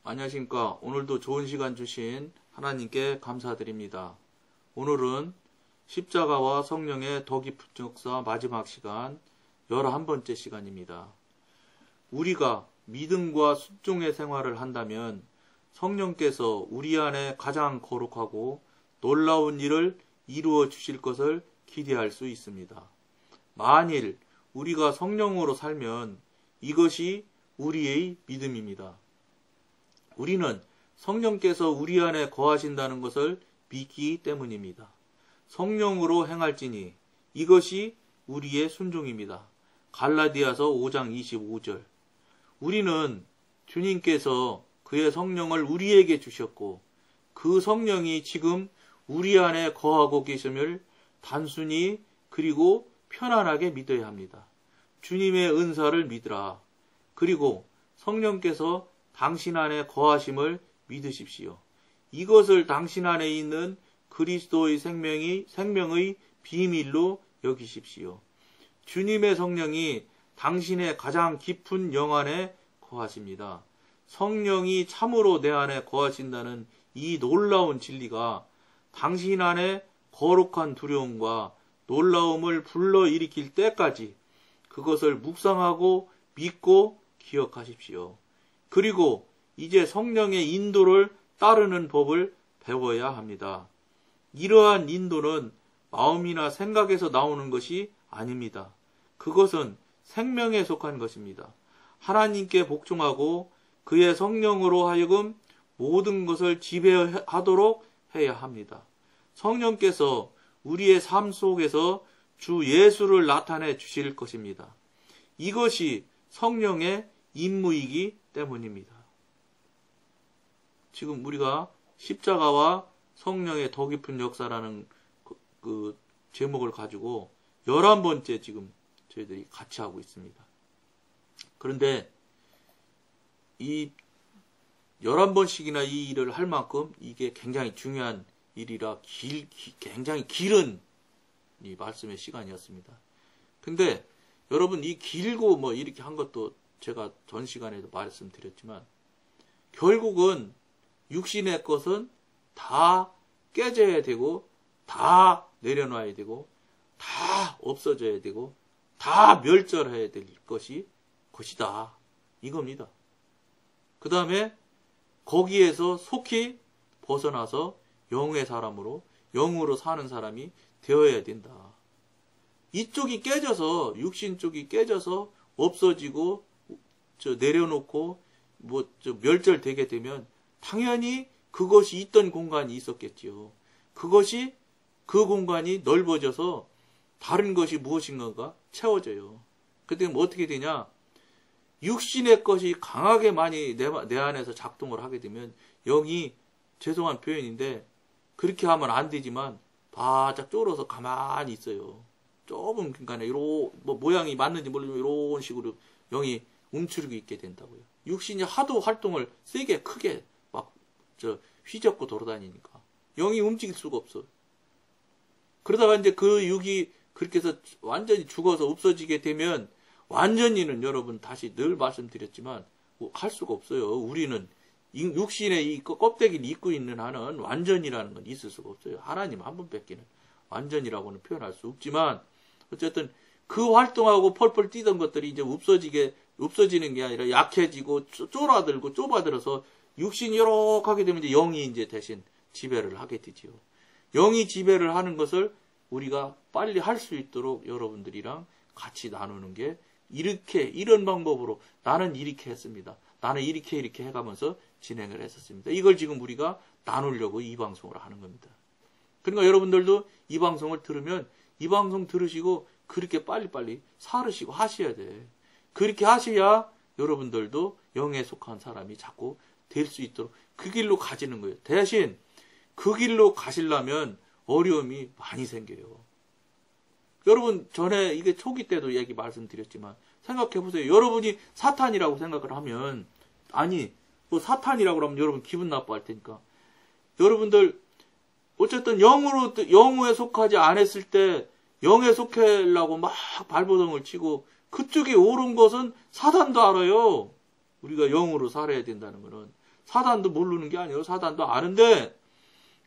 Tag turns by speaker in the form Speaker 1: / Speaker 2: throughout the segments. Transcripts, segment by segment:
Speaker 1: 안녕하십니까. 오늘도 좋은 시간 주신 하나님께 감사드립니다. 오늘은 십자가와 성령의 더 깊은 역사 마지막 시간 11번째 시간입니다. 우리가 믿음과 순종의 생활을 한다면 성령께서 우리 안에 가장 거룩하고 놀라운 일을 이루어 주실 것을 기대할 수 있습니다. 만일 우리가 성령으로 살면 이것이 우리의 믿음입니다. 우리는 성령께서 우리 안에 거하신다는 것을 믿기 때문입니다. 성령으로 행할지니 이것이 우리의 순종입니다. 갈라디아서 5장 25절. 우리는 주님께서 그의 성령을 우리에게 주셨고 그 성령이 지금 우리 안에 거하고 계심을 단순히 그리고 편안하게 믿어야 합니다. 주님의 은사를 믿으라. 그리고 성령께서 당신 안에 거하심을 믿으십시오. 이것을 당신 안에 있는 그리스도의 생명의 비밀로 여기십시오. 주님의 성령이 당신의 가장 깊은 영 안에 거하십니다. 성령이 참으로 내 안에 거하신다는 이 놀라운 진리가 당신 안에 거룩한 두려움과 놀라움을 불러일으킬 때까지 그것을 묵상하고 믿고 기억하십시오. 그리고 이제 성령의 인도를 따르는 법을 배워야 합니다. 이러한 인도는 마음이나 생각에서 나오는 것이 아닙니다. 그것은 생명에 속한 것입니다. 하나님께 복종하고 그의 성령으로 하여금 모든 것을 지배하도록 해야 합니다. 성령께서 우리의 삶 속에서 주 예수를 나타내 주실 것입니다. 이것이 성령의 임무이기 때문입니다. 지금 우리가 십자가와 성령의 더 깊은 역사라는 그 제목을 가지고 11번째 지금 저희들이 같이 하고 있습니다. 그런데 이 11번씩이나 이 일을 할 만큼 이게 굉장히 중요한 일이라 굉장히 길은 이 말씀의 시간이었습니다. 근데 여러분 이 길고 뭐 이렇게 한 것도 제가 전 시간에도 말씀드렸지만 결국은 육신의 것은 다 깨져야 되고 다 내려놔야 되고 다 없어져야 되고 다 멸절해야 될 것이다. 이겁니다. 그 다음에 거기에서 속히 벗어나서 영의 사람으로 영으로 사는 사람이 되어야 된다. 이쪽이 깨져서 육신 쪽이 깨져서 없어지고 내려놓고 멸절되게 되면 당연히 그것이 있던 공간이 있었겠지요. 그 공간이 넓어져서 다른 것이 무엇인가가 채워져요. 그때 어떻게 되냐? 육신의 것이 강하게 많이 내 안에서 작동을 하게 되면 영이 죄송한 표현인데 그렇게 하면 안 되지만 바짝 쫄아서 가만히 있어요. 좁은 공간에 모양이 맞는지 모르지만 이런 식으로 영이 움츠리고 있게 된다고요. 육신이 하도 활동을 세게 크게 휘젓고 돌아다니니까 영이 움직일 수가 없어. 그러다가 이제 그 육이 그렇게 해서 완전히 죽어서 없어지게 되면 완전히는 여러분 다시 늘 말씀드렸지만 할 수가 없어요. 우리는 육신의 이 껍데기를 입고 있는 한은 완전이라는 건 있을 수가 없어요. 하나님 한 분밖에는 완전이라고는 표현할 수 없지만 어쨌든 그 활동하고 펄펄 뛰던 것들이 이제 없어지는 게 아니라 약해지고 쫄아들고 좁아들어서 육신이 요렇게 하게 되면 이제 영이 이제 대신 지배를 하게 되지요. 영이 지배를 하는 것을 우리가 빨리 할 수 있도록 여러분들이랑 같이 나누는 게 이런 방법으로 나는 이렇게 했습니다. 나는 이렇게 해가면서 진행을 했었습니다. 이걸 지금 우리가 나누려고 이 방송을 하는 겁니다. 그러니까 여러분들도 이 방송을 들으면 이 방송 들으시고 그렇게 빨리빨리 살으시고 하셔야 돼. 그렇게 하셔야 여러분들도 영에 속한 사람이 자꾸 될 수 있도록 그 길로 가지는 거예요. 대신 그 길로 가시려면 어려움이 많이 생겨요. 여러분 전에 이게 초기 때도 말씀드렸지만 생각해보세요. 여러분이 사탄이라고 생각을 하면 사탄이라고 하면 여러분 기분 나빠할 테니까 여러분들 어쨌든 영우에 속하지 않았을 때 영에 속하려고 막 발버둥을 치고 그쪽이 옳은 것은 사탄도 알아요. 우리가 영으로 살아야 된다는 것은 사단도 모르는 게 아니에요. 사단도 아는데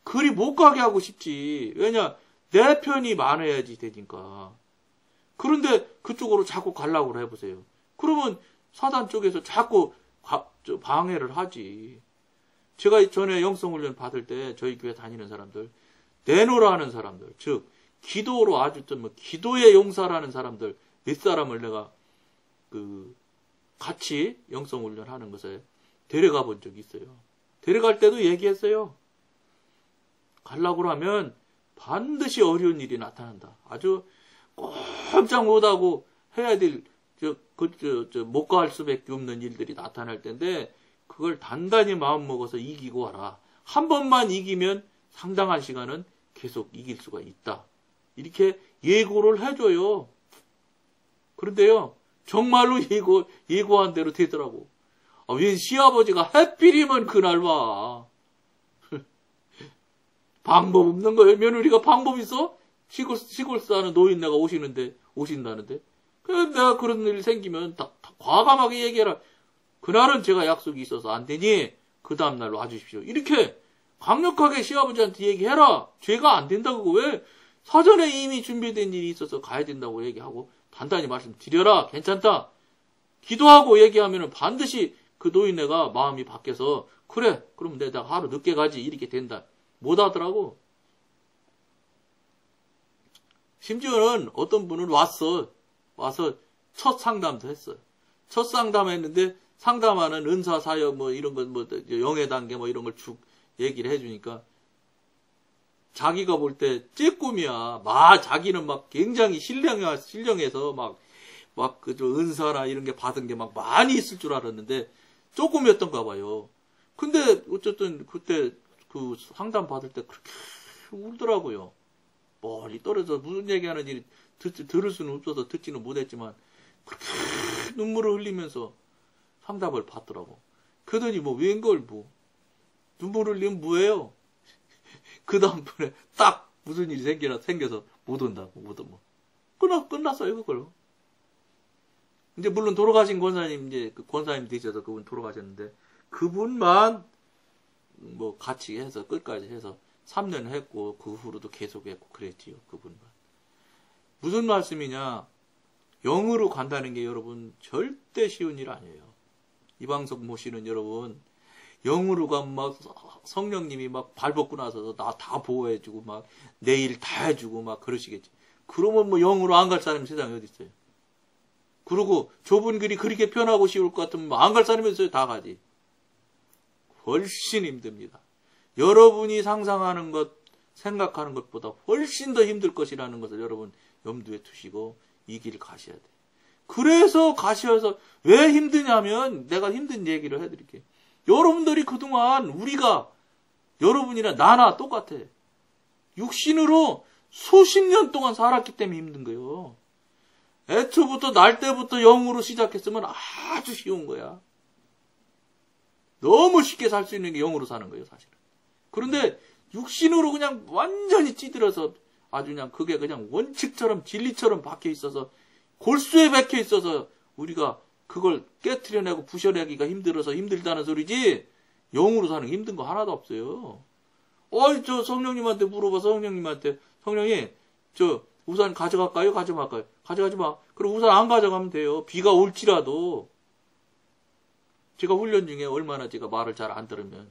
Speaker 1: 그리 못 가게 하고 싶지. 왜냐? 내 편이 많아야지 되니까. 그런데 그쪽으로 자꾸 가려고 해보세요. 그러면 사단 쪽에서 자꾸 방해를 하지. 제가 전에 영성훈련 받을 때 저희 교회 다니는 사람들, 내노라 하는 사람들, 즉 기도로 아주 좀 기도의 용사라는 사람들 몇 사람을 내가 같이 영성훈련 하는 것에 데려가 본 적이 있어요. 데려갈 때도 얘기했어요. 가려고 하면 반드시 어려운 일이 나타난다. 아주 꼼짝 못하고 해야 될 못 갈 수밖에 없는 일들이 나타날 텐데 그걸 단단히 마음먹어서 이기고 와라. 한 번만 이기면 상당한 시간은 계속 이길 수가 있다. 이렇게 예고를 해줘요. 그런데요, 정말로 예고한 대로 되더라고. 웬 시아버지가 하필이면 그날 와. 방법 없는 거예요. 며느리가 방법 있어? 시골 사는 노인네가 오신다는데. 그래서 내가 그런 일 생기면 다 과감하게 얘기해라. 그날은 제가 약속이 있어서 안 되니 그 다음날 와주십시오. 이렇게 강력하게 시아버지한테 얘기해라. 죄가 안 된다고. 왜? 사전에 이미 준비된 일이 있어서 가야 된다고 얘기하고 단단히 말씀드려라. 괜찮다. 기도하고 얘기하면 반드시 그 노인네가 마음이 바뀌어서 그래. 그럼 내가 하루 늦게 가지. 이렇게 된다. 못 하더라고. 심지어는 어떤 분은 와서 첫 상담도 했어요. 첫 상담했는데 상담하는 은사 사역 이런 거 영의 단계 이런 걸 쭉 얘기를 해주니까 자기가 볼 때 쬐꿈이야. 자기는 굉장히 신령해서 은사나 이런 게 받은 게 많이 있을 줄 알았는데 조금이었던가 봐요. 근데 어쨌든 그때 그 상담 받을 때 그렇게 울더라고요. 멀리 떨어져 무슨 얘기하는지 들을 수는 없어서 듣지는 못했지만 그렇게 눈물을 흘리면서 상담을 받더라고. 그러더니 웬걸 눈물을 흘리면 뭐예요? 그 다음번에 딱 무슨 일이 생겨서 못 온다고 끝났어요 그걸로. 이제 물론 돌아가신 권사님 그 권사님 되셔서 그분 돌아가셨는데 그분만 같이 해서 끝까지 해서 3년 했고 그 후로도 계속했고 그랬지요. 그분만. 무슨 말씀이냐? 영으로 간다는 게 여러분 절대 쉬운 일 아니에요. 이 방송 보시는 여러분 영으로 가면 성령님이 발 벗고 나서 나 다 보호해주고 내 일 다 해주고 그러시겠지. 그러면 영으로 안 갈 사람이 세상에 어디 있어요? 그리고 좁은 길이 그렇게 편하고 쉬울 것 같으면 안 갈 사람이 있어요? 다 가지. 훨씬 힘듭니다. 여러분이 상상하는 것, 생각하는 것보다 훨씬 더 힘들 것이라는 것을 여러분 염두에 두시고 이 길을 가셔야 돼요. 그래서 가셔서 왜 힘드냐면 내가 힘든 얘기를 해드릴게요. 여러분들이 그동안 여러분이나 나나 똑같아. 육신으로 수십 년 동안 살았기 때문에 힘든 거예요. 애초부터 날 때부터 영으로 시작했으면 아주 쉬운 거야. 너무 쉽게 살 수 있는 게 영으로 사는 거예요, 사실은. 그런데 육신으로 그냥 완전히 찌들어서 아주 그게 그냥 원칙처럼 진리처럼 박혀 있어서 골수에 박혀 있어서 우리가 그걸 깨트려내고 부셔내기가 힘들어서 힘들다는 소리지 영으로 사는 게 힘든 거 하나도 없어요. 저 성령님한테 물어봐서 성령님 저 우산 가져갈까요? 가져갈까요? 가져가지 마. 그럼 우산 안 가져가면 돼요. 비가 올지라도. 제가 훈련 중에 얼마나 제가 말을 잘 안 들으면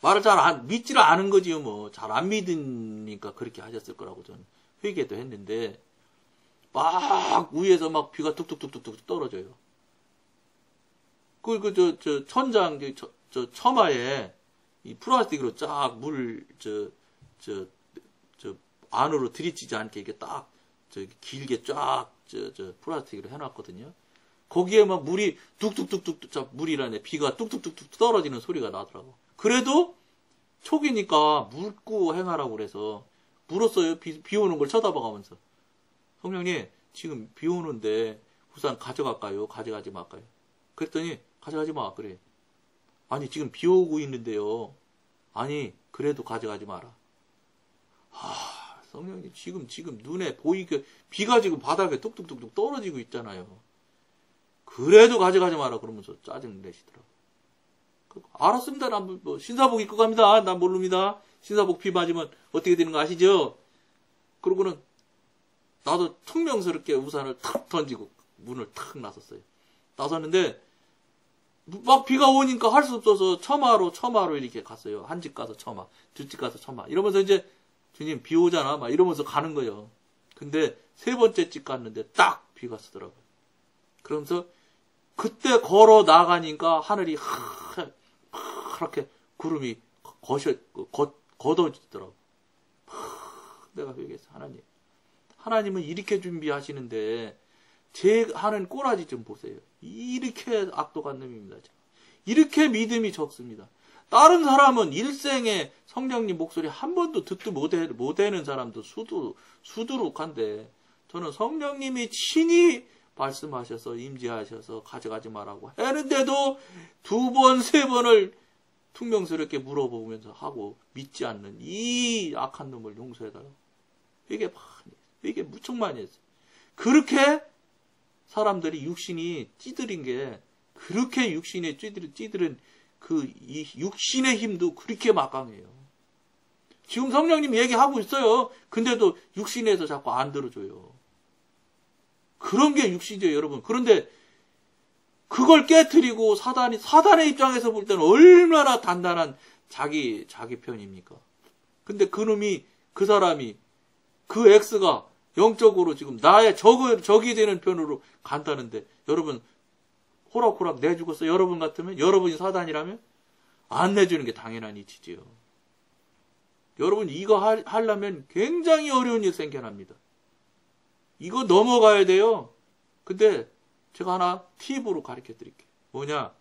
Speaker 1: 말을 믿지를 않은 거지요. 잘 안 믿으니까 그렇게 하셨을 거라고 저는 회개도 했는데 위에서 비가 뚝뚝뚝뚝뚝 떨어져요. 천장 처마에 이 플라스틱으로 쫙 안으로 들이치지 않게 이게 딱 길게 쫙 플라스틱으로 해놨거든요. 거기에 물이 뚝뚝뚝뚝 물이라네 비가 뚝뚝뚝뚝 떨어지는 소리가 나더라고. 그래도 초기니까 묻고 행하라고 그래서 물었어요. 비 오는 걸 쳐다봐가면서. 성령님 지금 비 오는데 우산 가져갈까요? 가져가지 말까요? 그랬더니 가져가지 마. 그래. 아니 지금 비 오고 있는데요. 아니 그래도 가져가지 마라. 성령님 지금 눈에 보이게 비가 지금 바닥에 뚝뚝뚝뚝 떨어지고 있잖아요. 그래도 가져가지 마라 그러면서 짜증 내시더라고. 알았습니다. 난 뭐 신사복 입고 갑니다. 난 모릅니다. 신사복 비 맞으면 어떻게 되는 거 아시죠? 그러고는 나도 퉁명스럽게 우산을 탁 던지고 문을 탁 나섰어요. 나섰는데 막 비가 오니까 할 수 없어서 처마로 이렇게 갔어요. 한 집 가서 처마, 두 집 가서 처마. 이러면서 이제 주님 비 오잖아. 막 이러면서 가는 거예요. 근데 세 번째 집 갔는데 딱 비가 쓰더라고요. 그러면서 그때 걸어 나가니까 하늘이 하얗게 구름이 걷어지더라고. 내가 얘기했어. 하나님은 이렇게 준비하시는데 제 하는 꼬라지 좀 보세요. 이렇게 악독한 놈입니다. 이렇게 믿음이 적습니다. 다른 사람은 일생에 성령님 목소리 한 번도 듣도 못하는 사람도 수두룩한데 저는 성령님이 친히 말씀하셔서 임재하셔서 가져가지 말라고 하는데도 두 번, 세 번을 퉁명스럽게 물어보면서 하고 믿지 않는 이 악한 놈을 용서해달라고. 이게 무척 많이 했어요. 그렇게 사람들이 육신이 찌들인 게 그렇게 육신에 찌들은 이 육신의 힘도 그렇게 막강해요. 지금 성령님 얘기하고 있어요. 근데도 육신에서 자꾸 안 들어줘요. 그런 게 육신이죠, 여러분. 그런데 그걸 깨트리고 사단의 입장에서 볼 때는 얼마나 단단한 자기 편입니까? 근데 그 사람이, 그 X가 영적으로 지금 나의 적이 되는 편으로 간다는데, 여러분, 호락호락 내주겠어? 여러분 같으면? 여러분이 사단이라면? 안 내주는 게 당연한 이치지요. 여러분, 이거 하려면 굉장히 어려운 일 생겨납니다. 이거 넘어가야 돼요. 근데 제가 하나 팁으로 가르쳐 드릴게요. 뭐냐?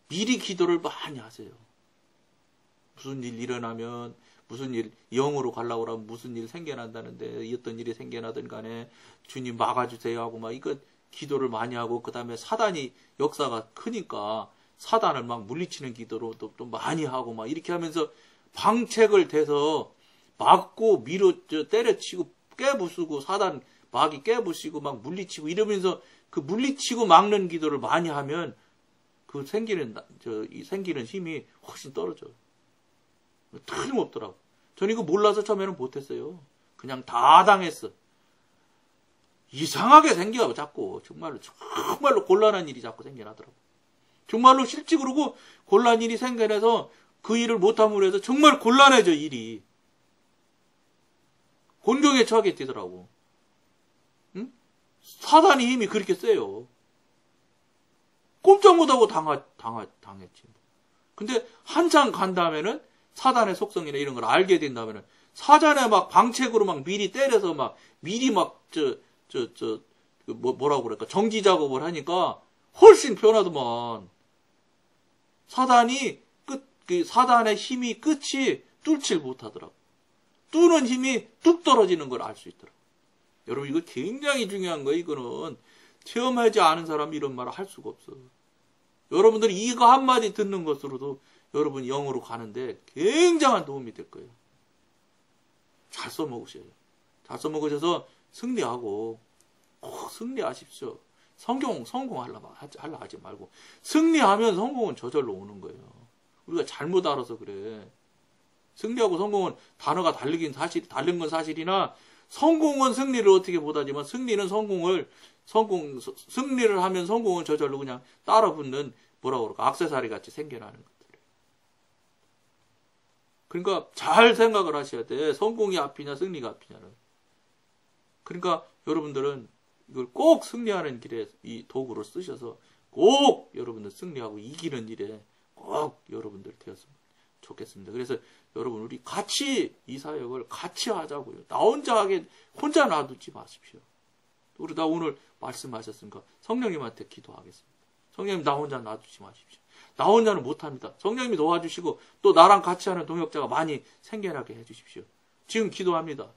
Speaker 1: 미리 기도를 많이 하세요. 무슨 일 일어나면, 무슨 일, 영으로 가려고 하면 무슨 일 생겨난다는데, 어떤 일이 생겨나든 간에 주님 막아주세요 하고 막 이거 기도를 많이 하고, 그 다음에 사단이 역사가 크니까 사단을 막 물리치는 기도로 또 많이 하고 막 이렇게 하면서 방책을 대서 막고 때려치고 깨부수고 사단 막이 깨부시고 막 물리치고 이러면서 그 물리치고 막는 기도를 많이 하면 그 생기는 힘이 훨씬 떨어져요. 틀림없더라고. 전 이거 몰라서 처음에는 못했어요. 그냥 다 당했어. 이상하게 생겨 자꾸 정말로 곤란한 일이 자꾸 생겨나더라고. 정말로 실제 그러고 곤란한 일이 생겨나서 그 일을 못함으로 해서 정말 곤란해져 일이. 곤경에 처하게 되더라고. 응? 사단의 힘이 그렇게 세요. 꼼짝 못하고 당했지. 근데 한참 간 다음에는 사단의 속성이나 이런 걸 알게 된다면은 사전에 막 방책으로 막 미리 때려서 막 미리 막 뭐라고 그럴까 정지 작업을 하니까 훨씬 편하더만. 사단의 힘이 끝이 뚫질 못하더라고. 뚫는 힘이 뚝 떨어지는 걸 알 수 있더라고. 여러분 이거 굉장히 중요한 거예요. 이거는 체험하지 않은 사람이 이런 말을 할 수가 없어. 여러분들이 이거 한마디 듣는 것으로도 여러분이 영으로 가는데 굉장한 도움이 될 거예요. 잘 써먹으셔요. 잘 써먹으셔서 승리하고 꼭 승리하십시오. 성공하려 하지 말고 승리하면 성공은 저절로 오는 거예요. 우리가 잘못 알아서 그래. 승리하고 성공은 단어가 다른 건 사실이나 성공은 승리를 어떻게 못하지만 승리는 승리를 하면 성공은 저절로 그냥 따라붙는 뭐라고 그럴까 액세서리 같이 생겨나는 것들. 그러니까 잘 생각을 하셔야 돼. 성공이 앞이냐 승리가 앞이냐는. 그러니까 여러분들은 이걸 꼭 승리하는 길에 이 도구를 쓰셔서 꼭 여러분들 승리하고 이기는 일에 꼭 여러분들 되었으면 좋겠습니다. 그래서 여러분 우리 같이 이 사역을 같이 하자고요. 나 혼자 놔두지 마십시오. 우리 나 오늘 말씀하셨으니까 성령님한테 기도하겠습니다. 성령님 나 혼자 놔두지 마십시오. 나 혼자는 못합니다. 성령님이 도와주시고 또 나랑 같이 하는 동역자가 많이 생겨나게 해주십시오. 지금 기도합니다.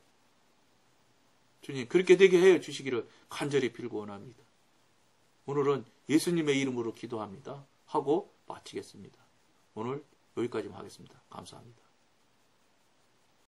Speaker 1: 주님 그렇게 되게 해주시기를 간절히 빌고 원합니다. 오늘은 예수님의 이름으로 기도합니다. 하고 마치겠습니다. 오늘 여기까지만 하겠습니다. 감사합니다.